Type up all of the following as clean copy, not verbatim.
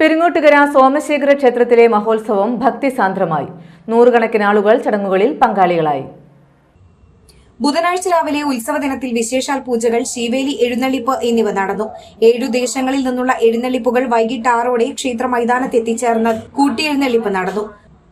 പെരിങ്ങോട്ടുകര സോമശേഖര ക്ഷേത്രത്തിലെ മഹോത്സവം ഭക്തിസാന്ദ്രമായി. നൂറുകണക്കിന് ആളുകൾ ചടങ്ങുകളിൽ പങ്കാളികളായി. ബുധനാഴ്ച രാവിലെ ഉത്സവ ദിനത്തിൽ വിശേഷാൽ പൂജകൾ, ശീവേലി എഴുന്നള്ളിപ്പ് എന്നിവ നടന്നു. 7 ദേശങ്ങളിൽ നിന്നുള്ള എഴുന്നള്ളിപ്പുകൾ വൈകിട്ട് 6ഓടെ ക്ഷേത്ര മൈതാനത്തെത്തിച്ചേർന്ന് കൂട്ടിയെഴുന്നള്ളിപ്പ് നടന്നു.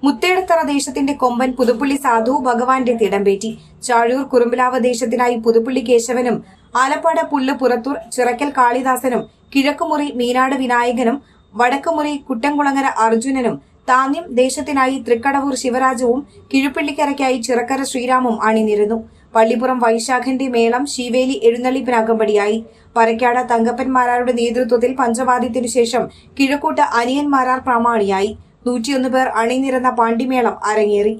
മുത്തേടത്തറ ദേശത്തിന്റെ കൊമ്പൻ പുതുപ്പള്ളി സാധു ഭഗവാന്റെ തിടമ്പേറ്റി. ചാഴൂർ കുറുമ്പിലാവ് ദേശത്തിനായി പുതുപ്പള്ളി കേശവനും, ആലപ്പാട് പുല്ല് പുറത്തൂർ ചിറക്കൽ കാളിദാസനും, കിഴക്കുമുറി മീനാട് വിനായകനും, വടക്കുമുറി കുട്ടംകുളങ്ങര അർജുനനും, താന്യം ദേശത്തിനായി തൃക്കടവൂർ ശിവരാജവും, കിഴുപ്പള്ളിക്കരയ്ക്കായി ചിറക്കര ശ്രീരാമും അണിനിരന്നു. പള്ളിപ്പുറം വൈശാഖന്റെ മേളം ശീവേലി എഴുന്നള്ളിപ്പിനകമ്പടിയായി. പരക്കാട് തങ്കപ്പന്മാരാരുടെ നേതൃത്വത്തിൽ പഞ്ചവാദ്യത്തിനു ശേഷം കിഴക്കൂട്ട് അനിയന്മാരാർ പ്രമാണിയായി. 101 പേർ അണിനിരന്ന പാണ്ടിമേളം അരങ്ങേറി.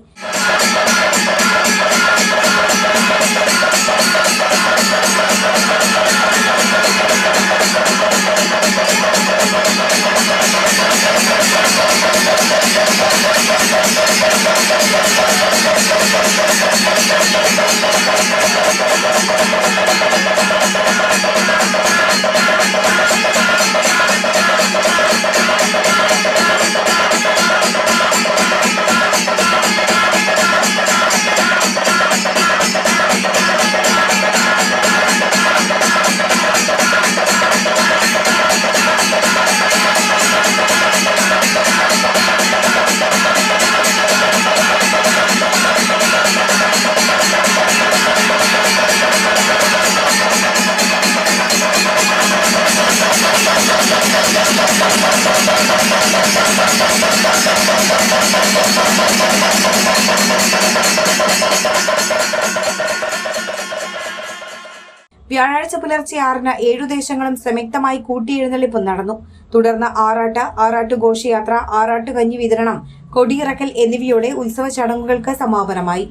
വ്യാഴാഴ്ച പുലർച്ചെ 6-ന് 7 ദേശങ്ങളും സംയുക്തമായി കൂട്ടിയെഴുന്നള്ളിപ്പ് നടന്നു. തുടർന്ന് ആറാട്ട് ഘോഷയാത്ര, ആറാട്ട് കഞ്ഞി വിതരണം, കൊടിയിറക്കൽ എന്നിവയോടെ ഉത്സവ ചടങ്ങുകൾക്ക് സമാപനമായി.